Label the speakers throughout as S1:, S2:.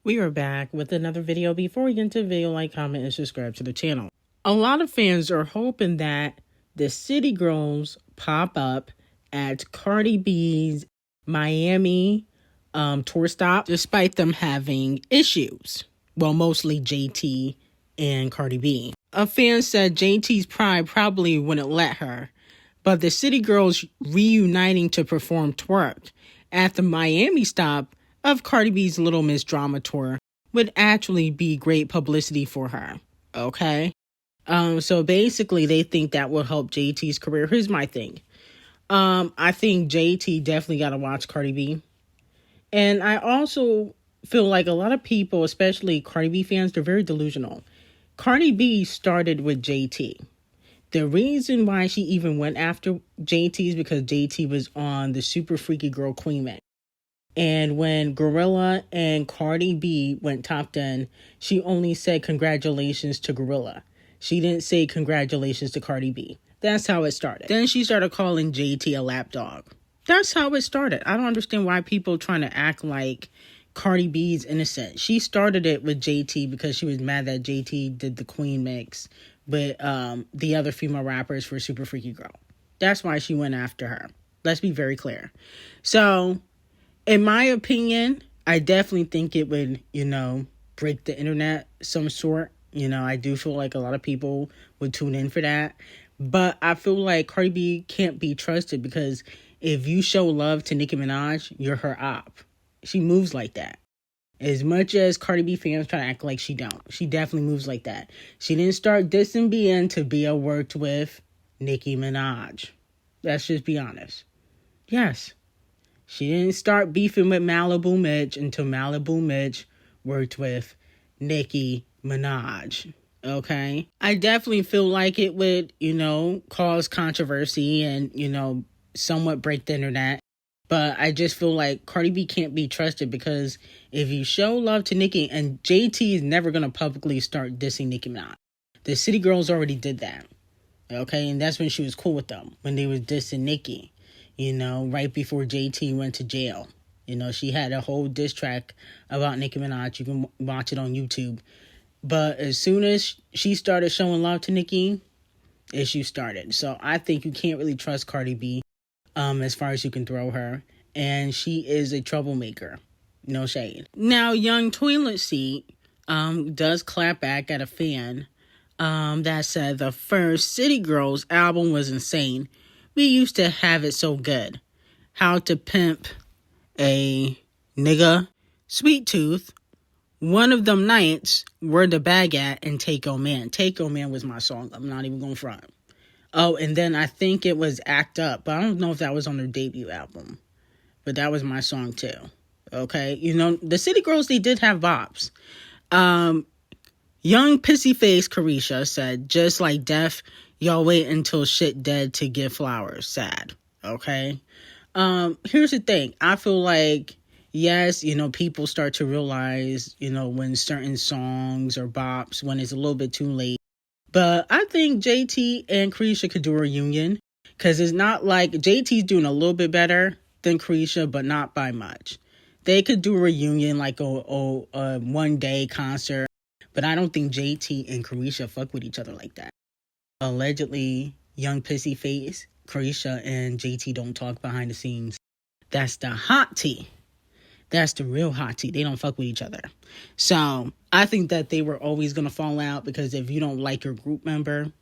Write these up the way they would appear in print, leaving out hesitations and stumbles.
S1: We are back with another video. Before we get into the video, like, comment, and subscribe to the channel. A lot of fans are hoping that the City Girls pop up at Cardi B's Miami tour stop, despite them having issues. Well, mostly JT and Cardi B. A fan said JT's pride probably wouldn't let her, but the City Girls reuniting to perform Twerk at the Miami stop of Cardi B's Little Miss Drama tour would actually be great publicity for her. Okay? So basically they think that will help JT's career. Here's my thing. I think JT definitely got to watch Cardi B. And I also feel like a lot of people, especially Cardi B fans, they're very delusional. Cardi B started with JT. The reason why she even went after JT is because JT was on the Super Freaky Girl Ckiminaj. And when Gorilla and Cardi B went top 10, she only said congratulations to Gorilla. She didn't say congratulations to Cardi B. That's how it started. Then she started calling JT a lapdog. That's how it started. I don't understand why people trying to act like Cardi B's innocent. She started it with JT because she was mad that JT did the Queen mix with the other female rappers for Super Freaky Girl. That's why she went after her. Let's be very clear. So, in my opinion, I definitely think it would, break the internet some sort. I do feel like a lot of people would tune in for that. But I feel like Cardi B can't be trusted because if you show love to Nicki Minaj, you're her op. She moves like that. As much as Cardi B fans try to act like she don't. She definitely moves like that. She didn't start dissing BN to Bia worked with Nicki Minaj. Let's just be honest. Yes. She didn't start beefing with Malibu Mitch until Malibu Mitch worked with Nicki Minaj. Okay? I definitely feel like it would, cause controversy and, somewhat break the internet. But I just feel like Cardi B can't be trusted because if you show love to Nicki, and JT is never going to publicly start dissing Nicki Minaj. The City Girls already did that. Okay? And that's when she was cool with them. When they was dissing Nicki. Right before JT went to jail. She had a whole diss track about Nicki Minaj. You can watch it on YouTube. But as soon as she started showing love to Nicki, issues started. So I think you can't really trust Cardi B as far as you can throw her. And she is a troublemaker. No shade. Now, Young Toilet Seat does clap back at a fan that said the first City Girls album was insane. We used to have it so good. How to Pimp a Nigga, Sweet Tooth, One of Them Nights, Where the Bag At, and Take Your Man. Take Your Man was my song. I'm not even going to front. Oh, and then I think it was Act Up, but I don't know if that was on their debut album. But that was my song too. Okay? The City Girls, they did have bops. Young Pissy Face Carisha said, just like death, y'all wait until shit dead to give flowers. Sad. Okay? Here's the thing. I feel like, yes, people start to realize, when certain songs or bops, when it's a little bit too late. But I think JT and Carisha could do a reunion. Because it's not like JT's doing a little bit better than Carisha, but not by much. They could do a reunion like a one-day concert. But I don't think JT and Carisha fuck with each other like that. Allegedly, Young Pissy Face, Carisha, and JT don't talk behind the scenes. That's the hot tea. That's the real hot tea. They don't fuck with each other. So, I think that they were always going to fall out because if you don't like your group member,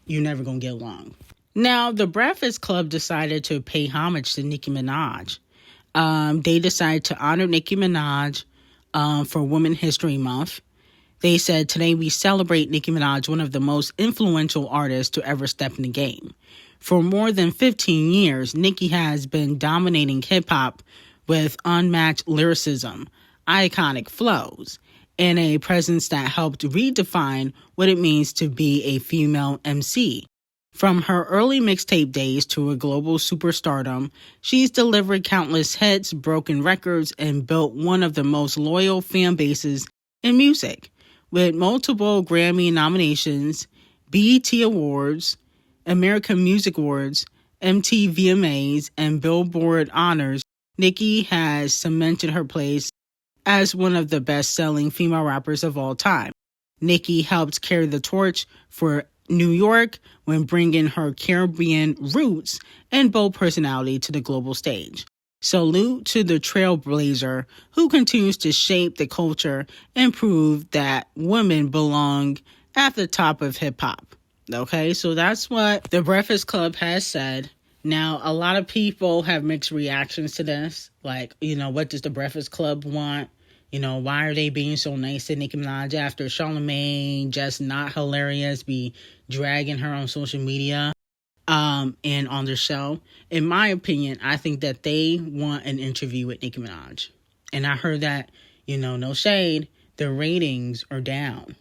S1: you're never going to get along. Now, the Breakfast Club decided to pay homage to Nicki Minaj. They decided to honor Nicki Minaj for Women's History Month. They said, today we celebrate Nicki Minaj, one of the most influential artists to ever step in the game. For more than 15 years, Nicki has been dominating hip-hop with unmatched lyricism, iconic flows, and a presence that helped redefine what it means to be a female MC. From her early mixtape days to a global superstardom, she's delivered countless hits, broken records, and built one of the most loyal fan bases in music. With multiple Grammy nominations, BET Awards, American Music Awards, MTV VMAs, and Billboard honors, Nicki has cemented her place as one of the best-selling female rappers of all time. Nicki helped carry the torch for New York when bringing her Caribbean roots and bold personality to the global stage. Salute to the trailblazer who continues to shape the culture and prove that women belong at the top of hip-hop. Okay, so that's what the Breakfast Club has said. Now, a lot of people have mixed reactions to this. Like, what does the Breakfast Club want? Why are they being so nice to Nicki after Charlamagne, just not hilarious, be dragging her on social media and on their show? In my opinion, I think that they want an interview with Nicki Minaj. And I heard that, no shade, the ratings are down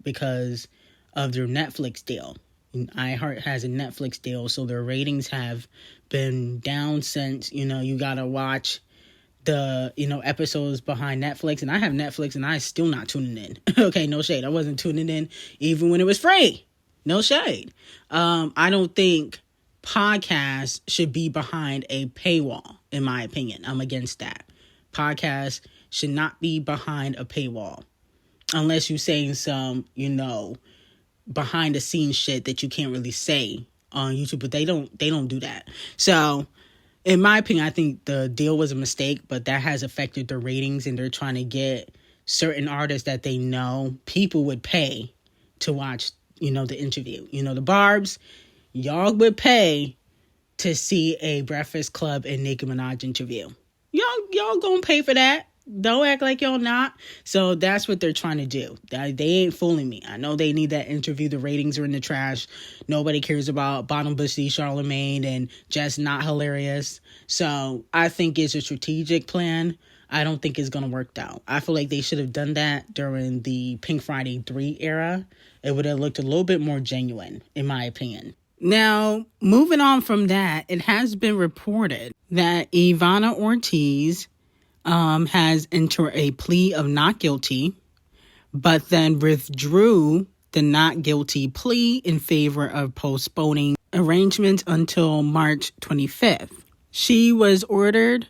S1: because of their Netflix deal. iHeart has a Netflix deal, so their ratings have been down since, you gotta watch the, episodes behind Netflix. And I have Netflix and I still not tuning in. Okay, no shade. I wasn't tuning in even when it was free. No shade. I don't think podcasts should be behind a paywall, in my opinion. I'm against that. Podcasts should not be behind a paywall. Unless you're saying some, behind the scenes shit that you can't really say on YouTube, but they don't do that. So in my opinion, I think the deal was a mistake, but that has affected their ratings, and they're trying to get certain artists that they know people would pay to watch, the interview. The Barbs, y'all would pay to see a Breakfast Club and Nicki Minaj interview. Y'all gonna pay for that. Don't act like y'all not. So that's what they're trying to do. They ain't fooling me. I know they need that interview. The ratings are in the trash. Nobody cares about Bottom Bushy, Charlamagne, and just not hilarious. So I think it's a strategic plan. I don't think it's going to work out. I feel like they should have done that during the Pink Friday 3 era. It would have looked a little bit more genuine, in my opinion. Now, moving on from that, it has been reported that Ivana Ortiz has entered a plea of not guilty, but then withdrew the not guilty plea in favor of postponing arraignment until March 25th. She was ordered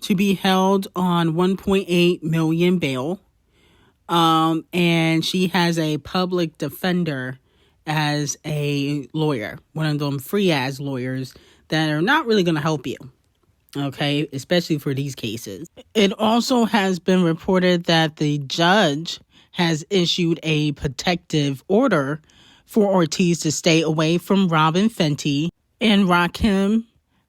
S1: to be held on $1.8 million bail, and she has a public defender as a lawyer, one of them free-ass lawyers that are not really going to help you. Okay, especially for these cases. It also has been reported that the judge has issued a protective order for Ortiz to stay away from Robin Fenty and Rakim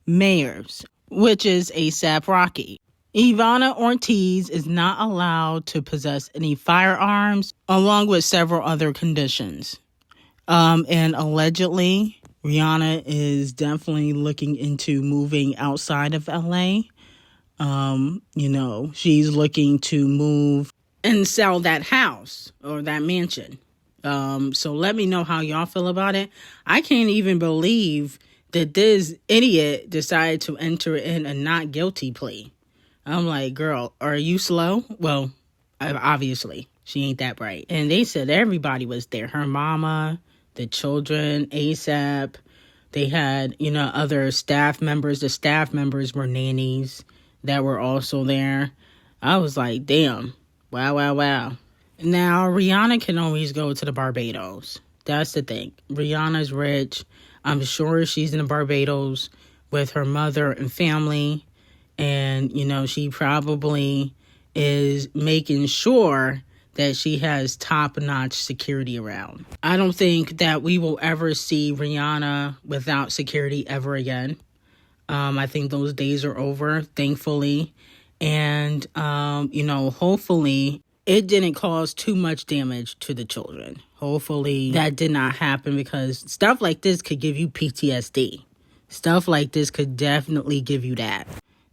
S1: Mayers, which is A$AP Rocky. Ivana Ortiz is not allowed to possess any firearms, along with several other conditions. And allegedly, Rihanna is definitely looking into moving outside of LA. She's looking to move and sell that house or that mansion. So let me know how y'all feel about it. I can't even believe that this idiot decided to enter in a not guilty plea. I'm like, girl, are you slow? Well, obviously, she ain't that bright. And they said everybody was there. Her mama, the children, A$AP. They had, other staff members. The staff members were nannies that were also there. I was like, damn. Wow. Now, Rihanna can always go to the Barbados. That's the thing. Rihanna's rich. I'm sure she's in the Barbados with her mother and family. And, she probably is making sure that she has top-notch security around. I don't think that we will ever see Rihanna without security ever again. I think those days are over, thankfully. And, hopefully it didn't cause too much damage to the children. Hopefully that did not happen, because stuff like this could give you PTSD. Stuff like this could definitely give you that.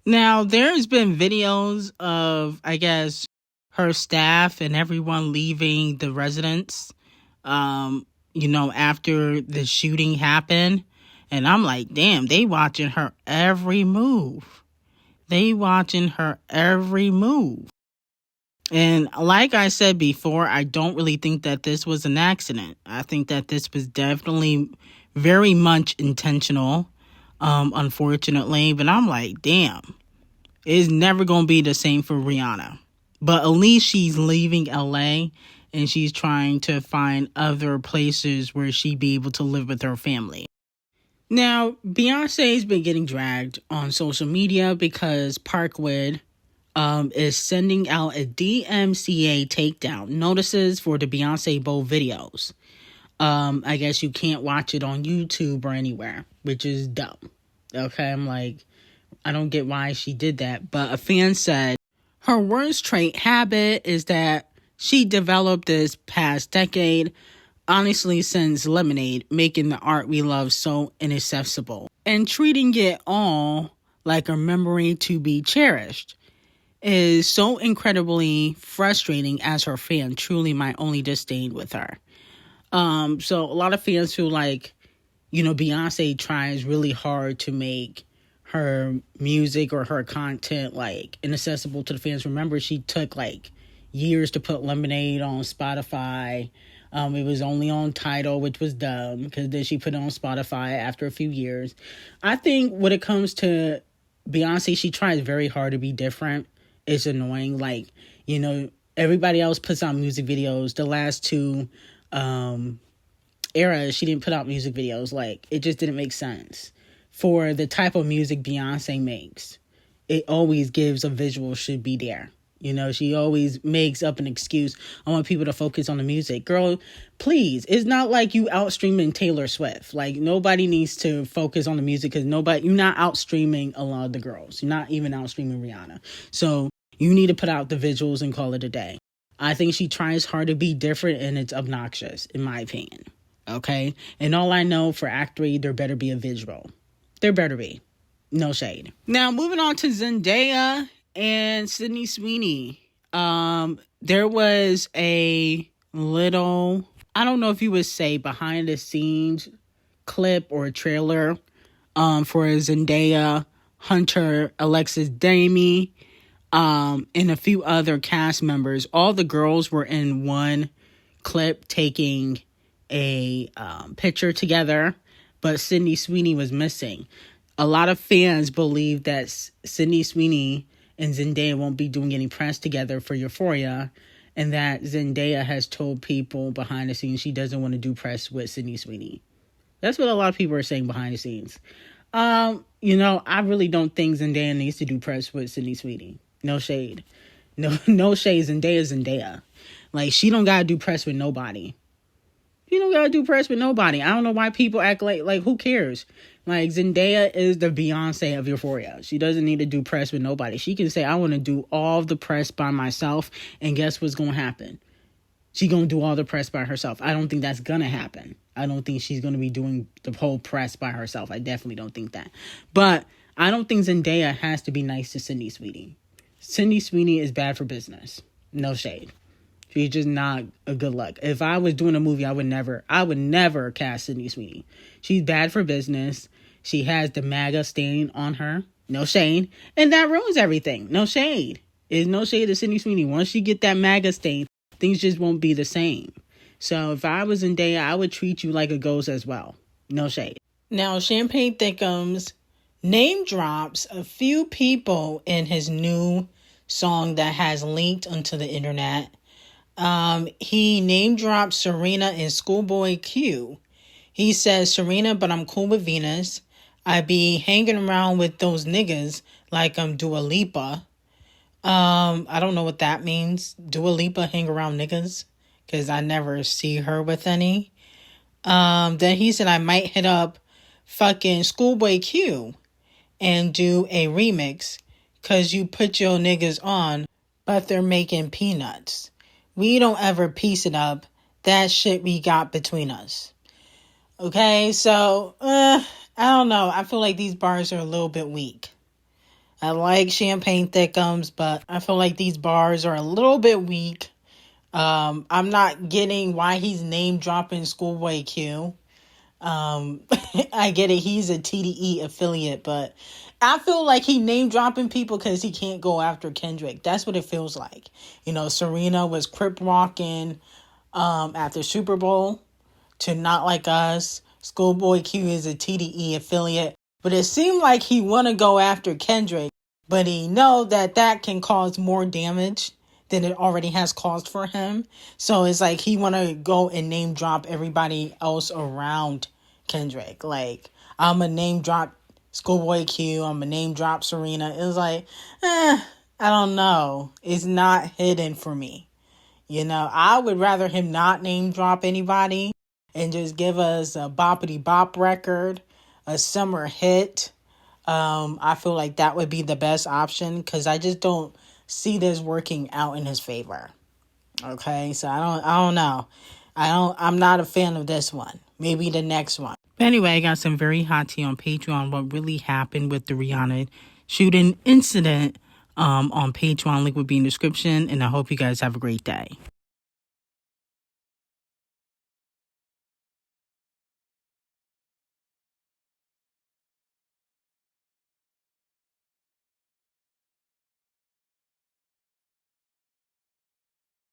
S1: Now, there's been videos of, I guess, her staff and everyone leaving the residence, after the shooting happened. And I'm like, damn, they watching her every move. And like I said before, I don't really think that this was an accident. I think that this was definitely very much intentional, unfortunately. But I'm like, damn, it's never going to be the same for Rihanna. But at least she's leaving LA and she's trying to find other places where she'd be able to live with her family. Now, Beyonce's been getting dragged on social media because Parkwood is sending out a DMCA takedown notices for the Beyonce Bowl videos. I guess you can't watch it on YouTube or anywhere, which is dumb. Okay, I'm like, I don't get why she did that. But a fan said her worst trait habit is that she developed this past decade, honestly since Lemonade, making the art we love so inaccessible and treating it all like a memory to be cherished is so incredibly frustrating as her fan, truly my only disdain with her. So a lot of fans feel like, Beyonce tries really hard to make her music or her content like inaccessible to the fans. Remember, she took like years to put Lemonade on Spotify. It was only on Tidal, which was dumb because then she put it on Spotify after a few years. I think when it comes to Beyonce, she tries very hard to be different. It's annoying. Like, everybody else puts out music videos. The last two eras, she didn't put out music videos. Like, it just didn't make sense for the type of music Beyonce makes. It always gives a visual should be there. She always makes up an excuse. I want people to focus on the music. Girl, please. It's not like you outstreaming Taylor Swift. Like, nobody needs to focus on the music because you're not outstreaming a lot of the girls. You're not even outstreaming Rihanna. So you need to put out the visuals and call it a day. I think she tries hard to be different and it's obnoxious, in my opinion. Okay? And all I know for Act 3, there better be a visual. There better be. No shade. Now, moving on to Zendaya and Sydney Sweeney. There was a little, I don't know if you would say behind the scenes clip or a trailer for Zendaya, Hunter, Alexis Damie, and a few other cast members. All the girls were in one clip taking a picture together, but Sydney Sweeney was missing. A lot of fans believe that Sydney Sweeney and Zendaya won't be doing any press together for Euphoria, and that Zendaya has told people behind the scenes she doesn't want to do press with Sydney Sweeney. That's what a lot of people are saying behind the scenes. I really don't think Zendaya needs to do press with Sydney Sweeney. No shade. No shade. Zendaya. Like, she don't gotta do press with nobody. You don't gotta do press with nobody. I don't know why people act like who cares? Like, Zendaya is the Beyonce of Euphoria. She doesn't need to do press with nobody. She can say, I want to do all the press by myself, and guess what's going to happen? She going to do all the press by herself. I don't think that's going to happen. I don't think she's going to be doing the whole press by herself. I definitely don't think that. But I don't think Zendaya has to be nice to Sydney Sweeney. Sydney Sweeney is bad for business. No shade. She's just not a good look. If I was doing a movie, I would never cast Sydney Sweeney. She's bad for business. She has the MAGA stain on her. No shade. And that ruins everything. No shade. There's no shade to Sydney Sweeney. Once she get that MAGA stain, things just won't be the same. So if I was Zendaya, I would treat you like a ghost as well. No shade. Now, Champagne Thickums name drops a few people in his new song that has leaked onto the internet. He name dropped Serena and Schoolboy Q. He says, Serena, but I'm cool with Venus. I be hanging around with those niggas like I'm Dua Lipa. I don't know what that means. Dua Lipa hang around niggas? Because I never see her with any. Then he said, I might hit up fucking Schoolboy Q and do a remix. Because you put your niggas on, but they're making peanuts. We don't ever piece it up. That shit we got between us. Okay, so, I don't know. I feel like these bars are a little bit weak. I like Champagne Thickums, but I feel like these bars are a little bit weak. I'm not getting why he's name dropping Schoolboy Q. I get it. He's a TDE affiliate, but I feel like he name dropping people because he can't go after Kendrick. That's what it feels like. Serena was crip walking after Super Bowl to Not Like Us. Schoolboy Q is a TDE affiliate, but it seemed like he want to go after Kendrick, but he know that can cause more damage than it already has caused for him. So it's like he want to go and name drop everybody else around Kendrick. Like, I'm a name drop Schoolboy Q. I'm a name drop Serena. It was like, I don't know. It's not hidden for me. You know, I would rather him not name drop anybody and just give us a boppity bop record, a summer hit. I feel like that would be the best option because I just don't see this working out in his favor. Okay, so I don't know. I'm not a fan of this one. Maybe the next one. But anyway, I got some very hot tea on Patreon. What really happened with the Rihanna shooting incident on Patreon. Link will be in the description. And I hope you guys have a great day.